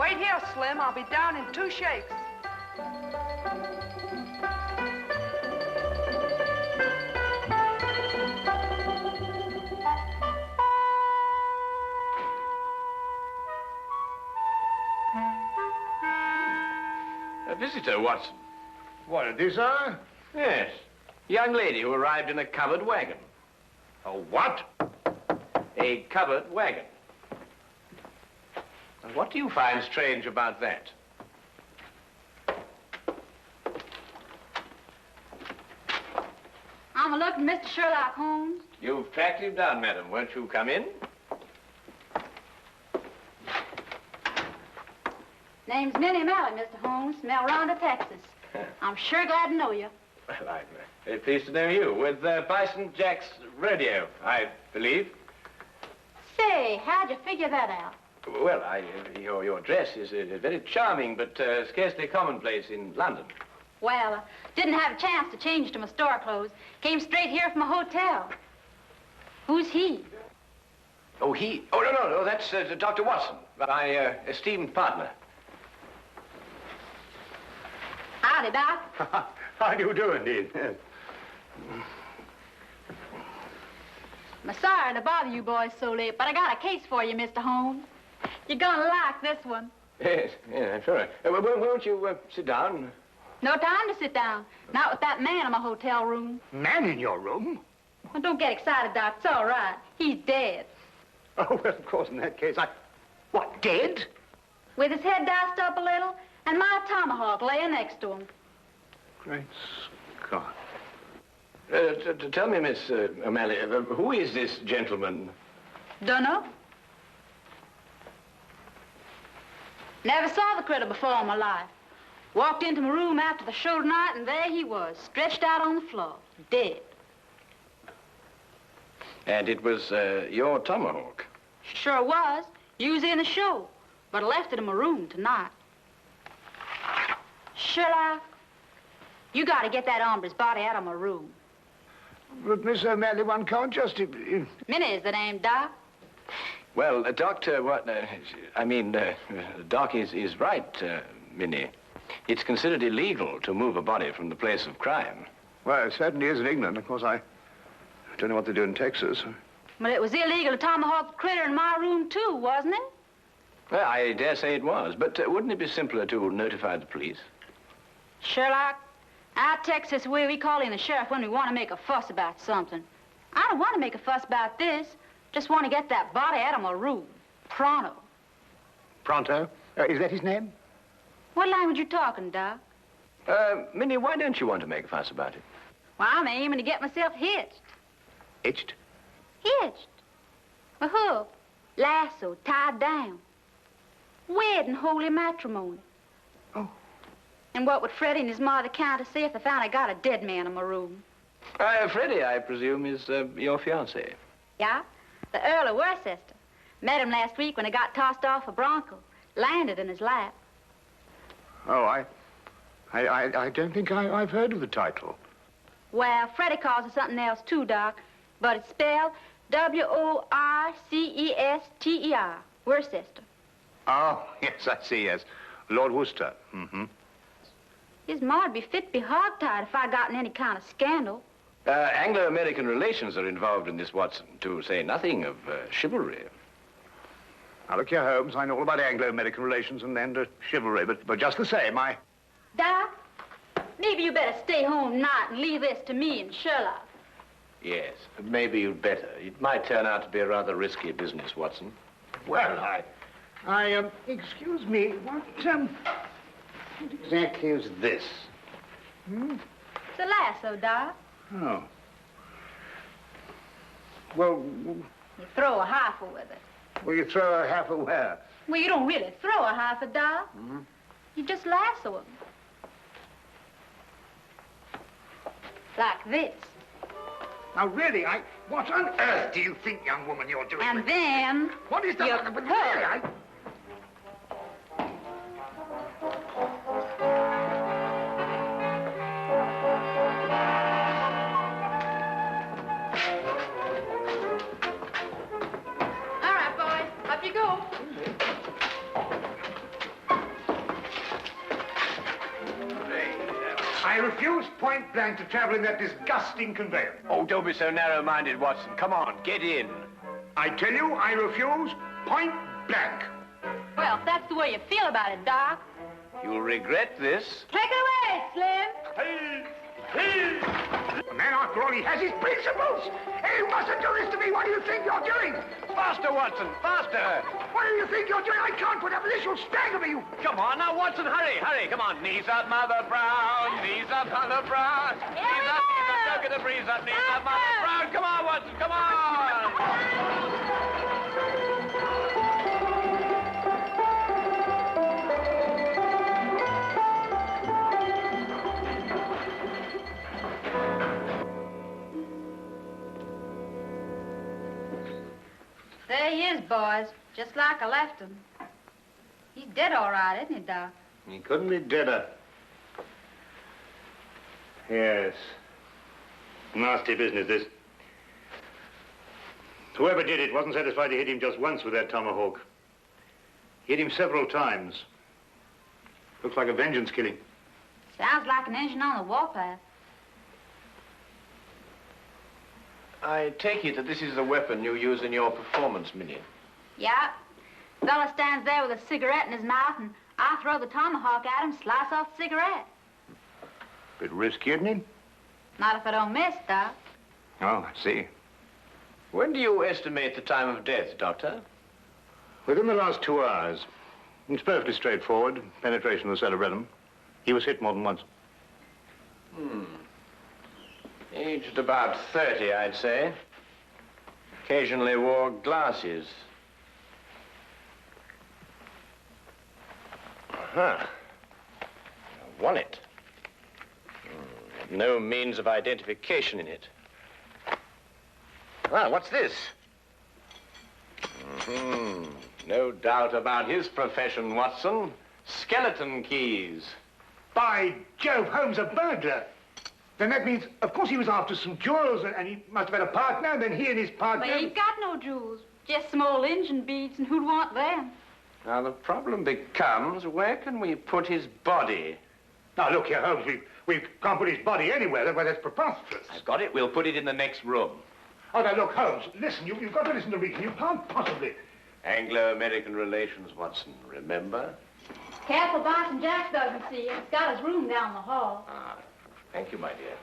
Wait here, Slim. I'll be down in 2 shakes. A visitor, Watson. What, a desire? Yes. Young lady who arrived in a covered wagon. A what? A covered wagon. Now, what do you find strange about that? I'm looking, Mr. Sherlock Holmes. You've tracked him down, madam. Won't you come in? Name's Minnie Malley, Mr. Holmes, from El Rondo, Texas. I'm sure glad to know you. Well, I'm very pleased to know you. With Bison Jack's radio, I believe. Say, how'd you figure that out? Well, your dress is very charming, but scarcely commonplace in London. Well, didn't have a chance to change to my store clothes. Came straight here from a hotel. Who's he? Oh, he? Oh, no, that's Dr. Watson, my esteemed partner. Howdy, Doc. How do you do, indeed? Yes. I'm sorry to bother you boys so late, but I got a case for you, Mr. Holmes. You're gonna like this one. Yes, I'm sure. Won't you sit down? No time to sit down. Not with that man in my hotel room. Man in your room? Well, don't get excited, Doc. It's all right. He's dead. Oh, well, of course, in that case, What, dead? With his head diced up a little, and my tomahawk laying next to him. Great Scott. Tell me, Miss O'Malley, who is this gentleman? Dunno. Never saw the critter before in my life. Walked into my room after the show tonight, and there he was, stretched out on the floor, dead. And it was your tomahawk? Sure was. Usually in the show, but I left it in my room tonight. Sherlock, you got to get that hombre's body out of my room. But, Miss O'Malley, one can't just... Minnie is the name, Doc. Well, Doctor, Doc is right, Minnie. It's considered illegal to move a body from the place of crime. Well, it certainly is in England. Of course, I don't know what they do in Texas. But it was illegal to tomahawk the critter in my room, too, wasn't it? Well, I dare say it was, but wouldn't it be simpler to notify the police? Sherlock, our Texas way, we call in the sheriff when we want to make a fuss about something. I don't want to make a fuss about this. Just want to get that body out of my room. Pronto. Pronto? Is that his name? What language you talking, Doc? Minnie, why don't you want to make a fuss about it? Well, I'm aiming to get myself hitched. Hitched? Hitched. A hook, lasso, tied down. Wed in holy matrimony. Oh. And what would Freddie and his mother count to say if they found I got a dead man in my room? Freddie, I presume, is your fiancé. Yeah, the Earl of Worcester. Met him last week when he got tossed off a bronco. Landed in his lap. Oh, I don't think I've heard of the title. Well, Freddie calls it something else, too, Doc. But it's spelled W-O-R-C-E-S-T-E-R. Worcester. Oh, yes, I see, yes. Lord Worcester. Mm-hmm. His ma'd be fit to be hogtied if I got in any kind of scandal. Anglo-American relations are involved in this, Watson, to say nothing of chivalry. Now, look here, Holmes, I know all about Anglo-American relations and chivalry, but just the same, Doc, maybe you better stay home tonight and leave this to me and Sherlock. Yes, maybe you'd better. It might turn out to be a rather risky business, Watson. Well, excuse me, what exactly is this? Hmm? It's a lasso, Doc. Oh. Well, You throw a half with it. well, you throw a half of where? Well, you don't really throw a half, Doc. Mm-hmm. You just lasso him. Like this. Now, really, what on earth do you think, young woman, you're doing? And then... What is that? you But pull. really, All right, boys. Up you go. I refuse point blank to travel in that disgusting conveyance. Oh, don't be so narrow-minded, Watson. Come on, get in. I tell you, I refuse point blank. Well, if that's the way you feel about it, Doc. You'll regret this. Take it away, Slim. Hey! Hey! The man, after all, he has his principles. Hey, you mustn't do this to me. What do you think you're doing? Faster, Watson, faster. What do you think you're doing? I can't put up with this. You'll stagger me, you... Come on, now, Watson, hurry, hurry. Come on. Knees up, Mother Brown. Knees up, Mother Brown. Knees up, don't get the breeze up. Knees up, Mother Brown. Come on, Watson, come on. There he is, boys. Just like I left him. He's dead all right, isn't he, Doc? He couldn't be deader. Yes. Nasty business, this. Whoever did it wasn't satisfied to hit him just once with that tomahawk. Hit him several times. Looks like a vengeance killing. Sounds like an engine on the warpath. I take it that this is the weapon you use in your performance, Minnie. Yeah. Fella stands there with a cigarette in his mouth, and I throw the tomahawk at him, slice off the cigarette. Bit risky, isn't it? Not if I don't miss, Doc. Oh, I see. When do you estimate the time of death, Doctor? Within the last 2 hours. It's perfectly straightforward. Penetration of the cerebellum. He was hit more than once. Aged about 30, I'd say. Occasionally wore glasses. Huh. Wallet. No means of identification in it. Well, what's this? No doubt about his profession, Watson. Skeleton keys. By Jove, Holmes, a burglar. Then that means, of course, he was after some jewels, and he must have had a partner, and then he and his partner... Well, he ain't got no jewels. Just some old engine beads, and who'd want them? Now, the problem becomes, where can we put his body? Now, look here, Holmes, we can't put his body anywhere. Well, that's preposterous. I've got it. We'll put it in the next room. Oh, now, look, Holmes, listen, you've got to listen to reason. You can't possibly... Anglo-American relations, Watson, remember? Careful, Boston Jack doesn't see you. He's got his room down the hall. Ah, thank you, my dear.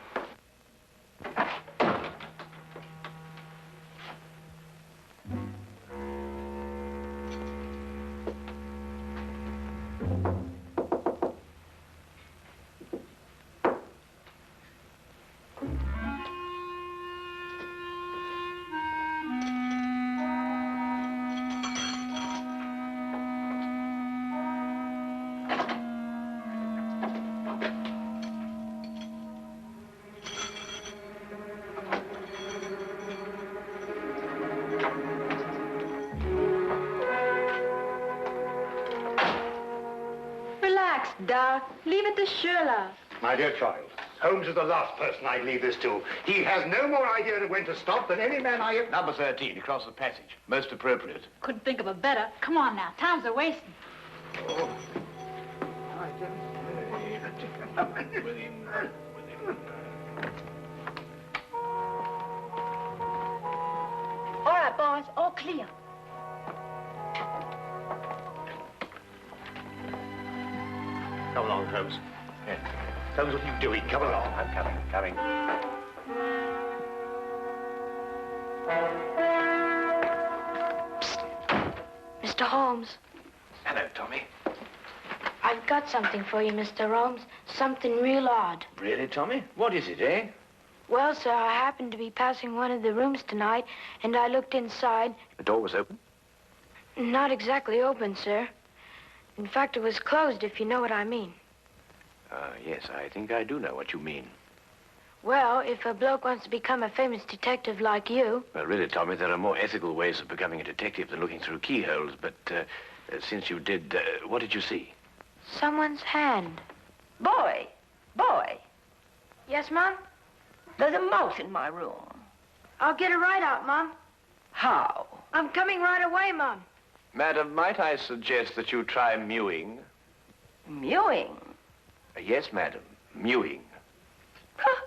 Doc, leave it to Sherlock. My dear child, Holmes is the last person I'd leave this to. He has no more idea of when to stop than any man I have... Number 13, across the passage. Most appropriate. Couldn't think of a better. Come on now, time's a wasting. Oh. All right, boys, all clear. Come along, Holmes. Yeah. Holmes, what are you doing? Come along. I'm coming. Mr. Holmes, Hello, Tommy. I've got something for you, Mr. Holmes. Something real odd. Really, Tommy? What is it, eh? Well, sir, I happened to be passing one of the rooms tonight, and I looked inside. The door was open? Not exactly open, sir. In fact, it was closed, if you know what I mean. Yes, I think I do know what you mean. Well, if a bloke wants to become a famous detective like you... Well, really, Tommy, there are more ethical ways of becoming a detective than looking through keyholes, but since you did, what did you see? Someone's hand. Boy. Yes, Mom? There's a mouse in my room. I'll get it right out, Mom. How? I'm coming right away, Mom. Madam, might I suggest that you try mewing? Mewing? Yes, madam, mewing. Huh.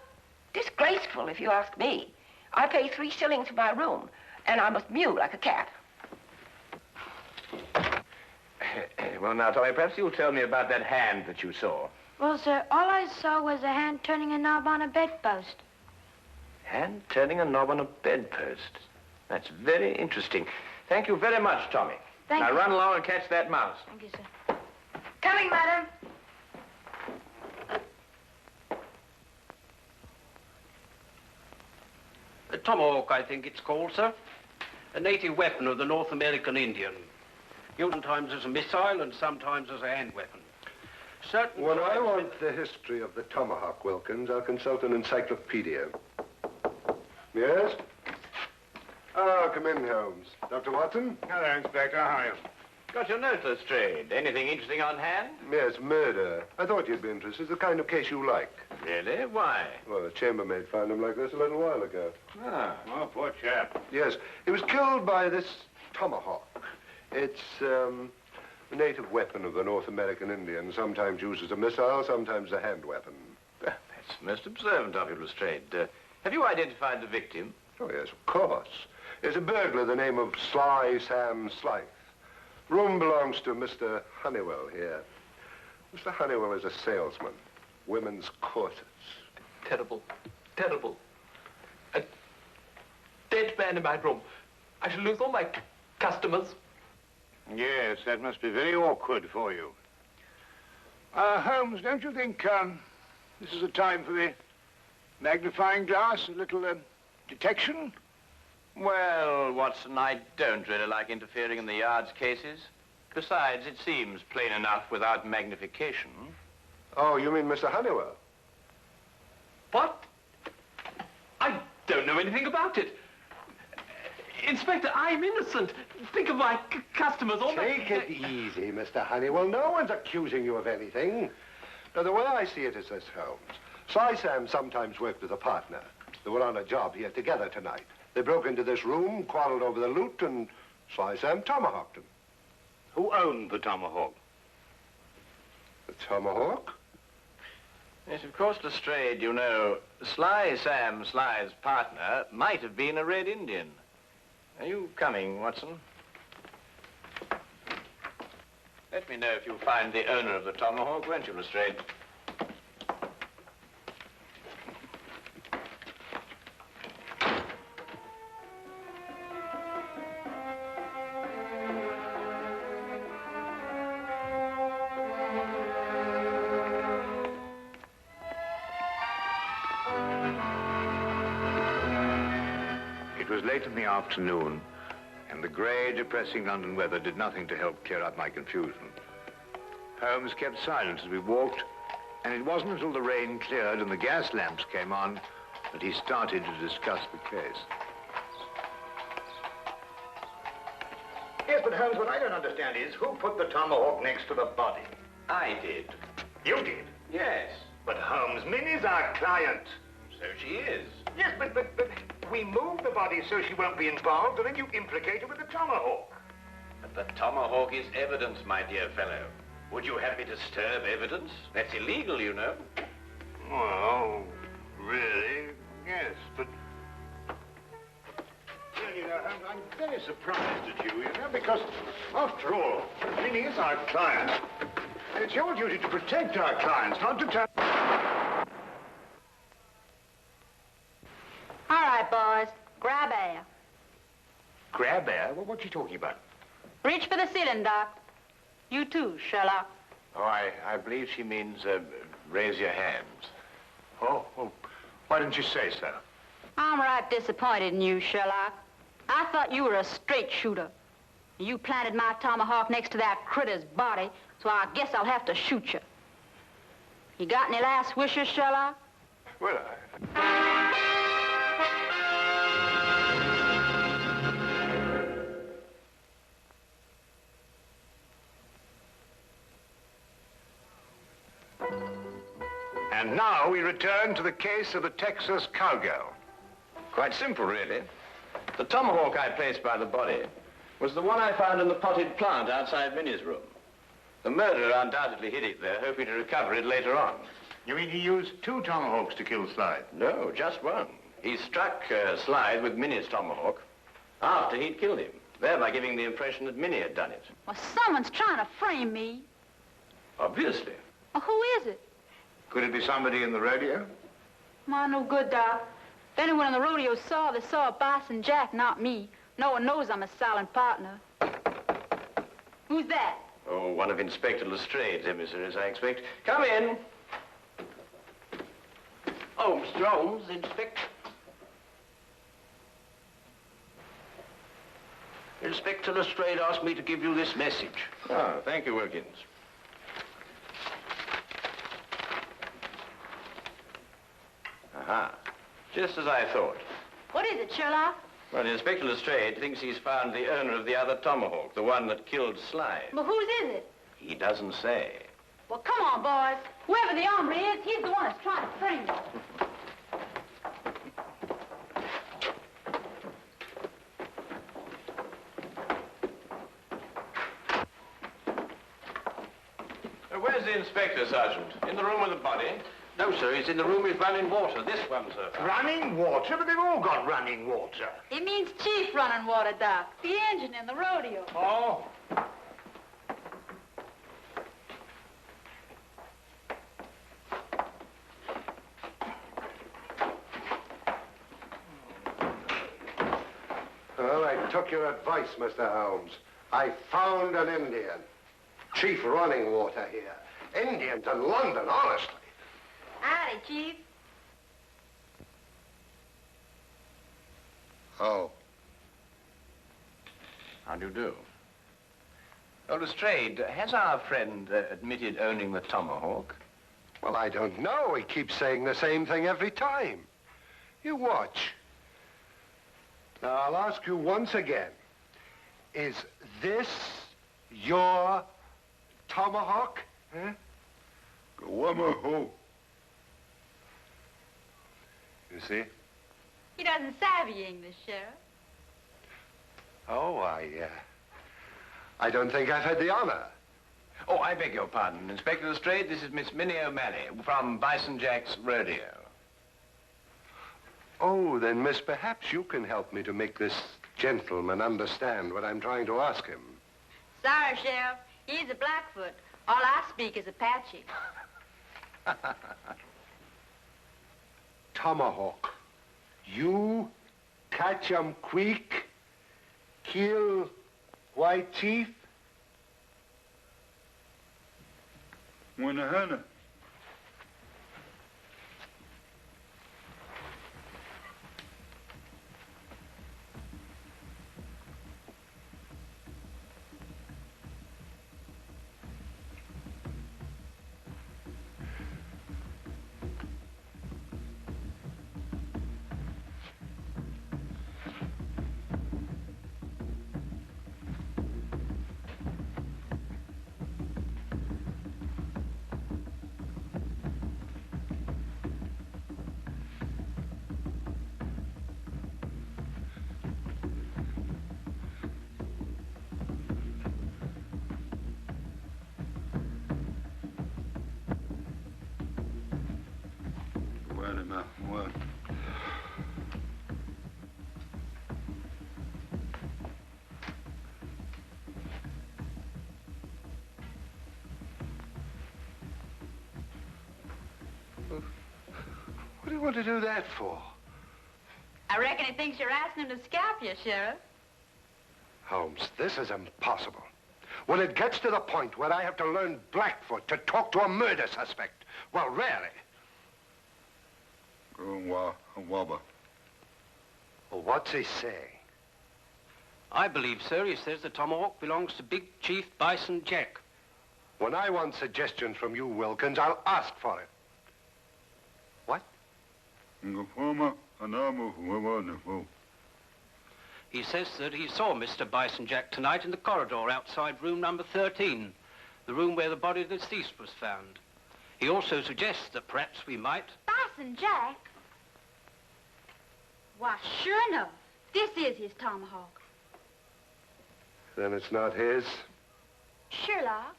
Disgraceful, if you ask me. I pay 3 shillings for my room, and I must mew like a cat. Well, now, Tommy, perhaps you'll tell me about that hand that you saw. Well, sir, all I saw was a hand turning a knob on a bedpost. Hand turning a knob on a bedpost. That's very interesting. Thank you very much, Tommy. Thank now you. run along and catch that mouse. Thank you, sir. Coming, madam. A tomahawk, I think it's called, sir. A native weapon of the North American Indian. Used sometimes as a missile and sometimes as a hand weapon. Certain When I tribes- want the history of the tomahawk, Wilkins, I'll consult an encyclopedia. Yes? Oh, come in, Holmes. Dr. Watson? Hello, Inspector. How are you? Got your note, Lestrade. Anything interesting on hand? Yes, murder. I thought you'd be interested. The kind of case you like. Really? Why? Well, the chambermaid found him like this a little while ago. Ah. Oh, poor chap. Yes, he was killed by this tomahawk. It's a native weapon of the North American Indian, sometimes used as a missile, sometimes a hand weapon. That's most observant of you, Lestrade. Have you identified the victim? Oh, yes, of course. There's a burglar, the name of Sly Sam Slythe. Room belongs to Mr. Honeywell here. Mr. Honeywell is a salesman. Women's corsets. Terrible. Terrible. A dead man in my room. I shall lose all my customers. Yes, that must be very awkward for you. Holmes, don't you think this is a time for the magnifying glass, a little detection? Well, Watson, I don't really like interfering in the Yard's cases. Besides, it seems plain enough without magnification. Oh, you mean Mr. Honeywell? What? I don't know anything about it. Inspector, I'm innocent. Think of my customers. All Take it easy, Mr. Honeywell. No one's accusing you of anything. Now, the way I see it is this, Holmes. Sly Sam sometimes worked with a partner. They were on a job here together tonight. They broke into this room, quarreled over the loot, and Sly Sam tomahawked him. Who owned the tomahawk? The tomahawk? Yes, of course, Lestrade, you know, Sly Sam Sly's partner might have been a Red Indian. Are you coming, Watson? Let me know if you find the owner of the tomahawk, won't you, Lestrade? It was late in the afternoon, and the grey, depressing London weather did nothing to help clear up my confusion. Holmes kept silent as we walked, and it wasn't until the rain cleared and the gas lamps came on that he started to discuss the case. Yes, but Holmes, what I don't understand is who put the tomahawk next to the body? I did. You did. Yes. But Holmes, Minnie's our client. So she is. Yes, but we moved the body so she won't be involved, and then you implicate her with the tomahawk. But the tomahawk is evidence, my dear fellow. Would you have me disturb evidence? That's illegal, you know. Well, really, yes, but... Well, you know, I'm very surprised at you, because, after all, Minnie is our client. And it's your duty to protect our clients, not to turn... All right, boys. Grab air. Grab air? Well, what's she talking about? Reach for the ceiling, Doc. You too, Sherlock. Oh, I believe she means, raise your hands. Oh, well, why didn't you say so? I'm right disappointed in you, Sherlock. I thought you were a straight shooter. You planted my tomahawk next to that critter's body, so I guess I'll have to shoot you. You got any last wishes, Sherlock? Well, And now we return to the case of the Texas cowgirl. Quite simple, really. The tomahawk I placed by the body was the one I found in the potted plant outside Minnie's room. The murderer undoubtedly hid it there, hoping to recover it later on. You mean he used 2 tomahawks to kill Slide? No, just one. He struck Slide with Minnie's tomahawk after he'd killed him, thereby giving the impression that Minnie had done it. Well, someone's trying to frame me. Obviously. Well, who is it? Could it be somebody in the rodeo? Why, no good, Doc. If anyone in the rodeo saw, they saw Bison Jack, not me. No one knows I'm a silent partner. Who's that? Oh, one of Inspector Lestrade's emissaries, I expect. Come in. Oh, Mr. Holmes, Inspector. Inspector Lestrade asked me to give you this message. Oh, thank you, Wilkins. Aha. Just as I thought. What is it, Sherlock? Well, Inspector Lestrade thinks he's found the owner of the other tomahawk, the one that killed Slide. But whose is it? He doesn't say. Well, come on, boys. Whoever the hombre is, he's the one that's trying to frame me. Where's the inspector, Sergeant? In the room with the body? No, sir, he's in the room with running water. This one, sir. Running water? But they've all got running water. It means Chief running water, Doc. The engine in the rodeo. Oh. Well, I took your advice, Mr. Holmes. I found an Indian. Chief running water here. Indians in London, honestly. Howdy, Chief. Oh. How do you do? Oh, Lestrade, has our friend admitted owning the tomahawk? Well, I don't know. He keeps saying the same thing every time. You watch. Now, I'll ask you once again. Is this your tomahawk? Huh? Wamaho. You see? He doesn't savvy English, Sheriff. Oh, I don't think I've had the honor. Oh, I beg your pardon. Inspector Lestrade, this is Miss Minnie O'Malley from Bison Jack's rodeo. Oh, then, miss, perhaps you can help me to make this gentleman understand what I'm trying to ask him. Sorry, Sheriff. He's a Blackfoot. All I speak is Apache. Tomahawk. You catch 'em quick, kill White Chief? Wanahana. What? What do you want to do that for? I reckon he thinks you're asking him to scalp you, Sheriff. Holmes, this is impossible. When it gets to the point where I have to learn Blackfoot to talk to a murder suspect, well, really. Well, what's he saying? I believe, sir, he says the tomahawk belongs to Big Chief Bison Jack. When I want suggestions from you, Wilkins, I'll ask for it. What? He says that he saw Mr. Bison Jack tonight in the corridor outside room number 13, the room where the body of the deceased was found. He also suggests that perhaps we might... Bison Jack? Why, sure enough, this is his tomahawk. Then it's not his? Sherlock,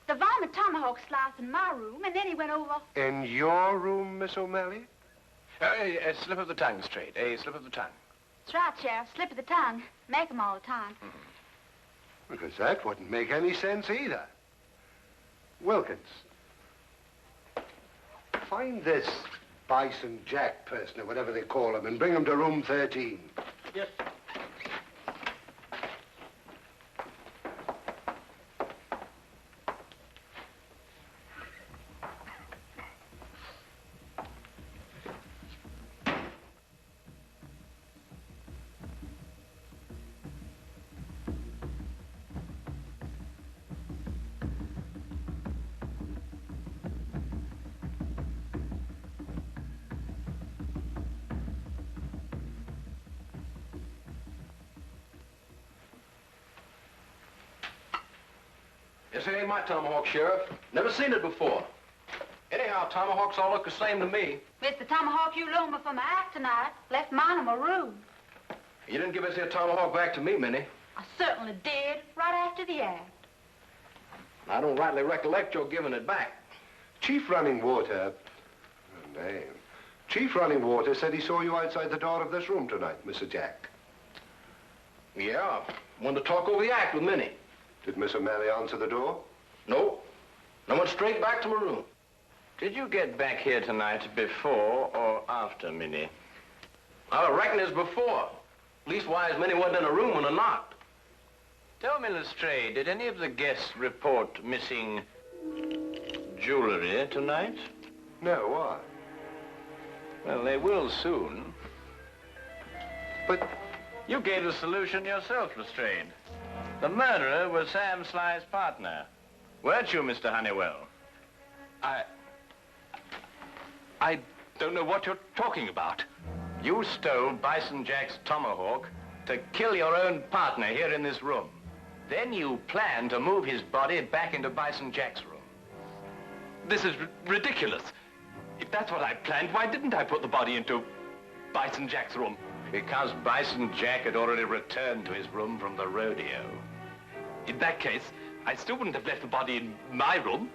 The varmint tomahawk sliced in my room, and then he went over. In your room, Miss O'Malley? A slip of the tongue, Straight. A slip of the tongue. That's right, Sheriff. Slip of the tongue. Make 'em all the time. Because that wouldn't make any sense either. Wilkins, find this Bison Jack person, or whatever they call him, and bring him to room 13. Yes. This ain't my tomahawk, Sheriff. Never seen it before. Anyhow, tomahawks all look the same to me. It's the tomahawk you loaned me for my act tonight. Left mine in my room. You didn't give us your tomahawk back to me, Minnie. I certainly did, right after the act. I don't rightly recollect your giving it back. Chief Running Water, Chief Running Water said he saw you outside the door of this room tonight, Mr. Jack. Yeah, wanted to talk over the act with Minnie. Did Miss O'Malley answer the door? No. I went straight back to my room. Did you get back here tonight before or after Minnie? I reckon it's before. Leastwise, Minnie wasn't in a room when I knocked. Tell me, Lestrade, did any of the guests report missing jewelry tonight? No, why? Well, they will soon. But you gave the solution yourself, Lestrade. The murderer was Sam Sly's partner. Weren't you, Mr. Honeywell? I don't know what you're talking about. You stole Bison Jack's tomahawk to kill your own partner here in this room. Then you planned to move his body back into Bison Jack's room. This is ridiculous. If that's what I planned, why didn't I put the body into Bison Jack's room? Because Bison Jack had already returned to his room from the rodeo. In that case, I still wouldn't have left the body in my room.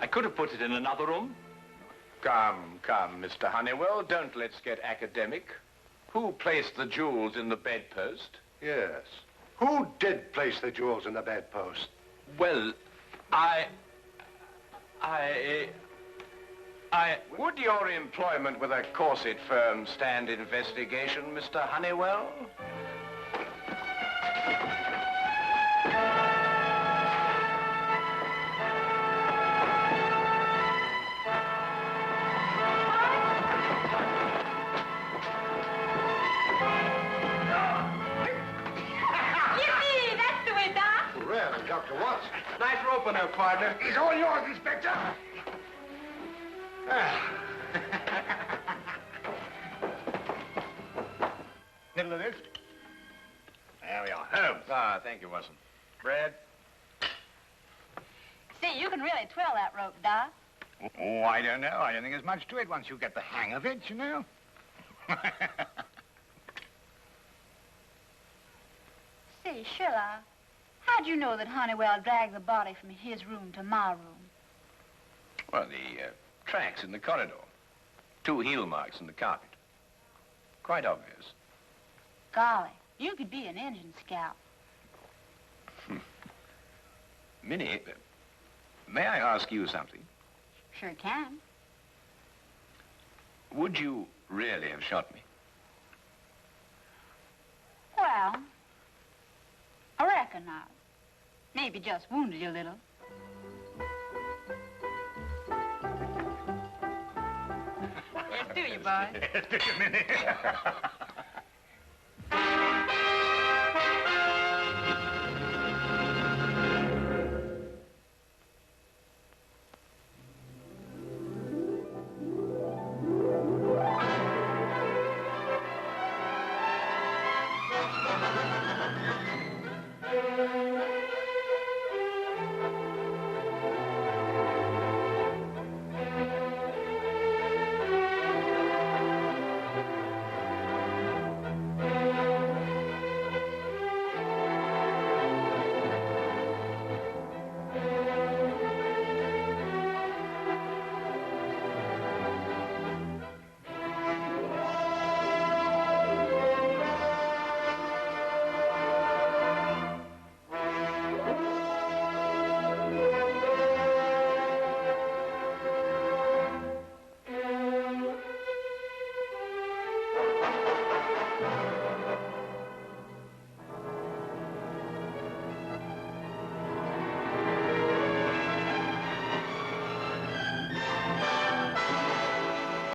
I could have put it in another room. Come, Mr. Honeywell, don't let's get academic. Who placed the jewels in the bedpost? yes. Who did place the jewels in the bedpost? Well, Would your employment with a corset firm stand investigation, Mr. Honeywell? Yippee! That's the way, Doc. Really, Dr. Watson? nice rope on there, partner. He's all yours, Inspector. Middle of this. There we are. Holmes. Ah, thank you, Watson. Brad? See, you can really twirl that rope, Doc. Oh, I don't know. I don't think there's much to it once you get the hang of it, you know. Say, Sherlock, how'd you know that Honeywell dragged the body from his room to my room? Well, the tracks in the corridor. 2 heel marks in the carpet. Quite obvious. Golly, you could be an engine scout. Minnie, may I ask you something? Sure can. Would you really have shot me? Well, I reckon not. Maybe just wounded you a little. Yes, do you, boy? Yes, do you, Minnie?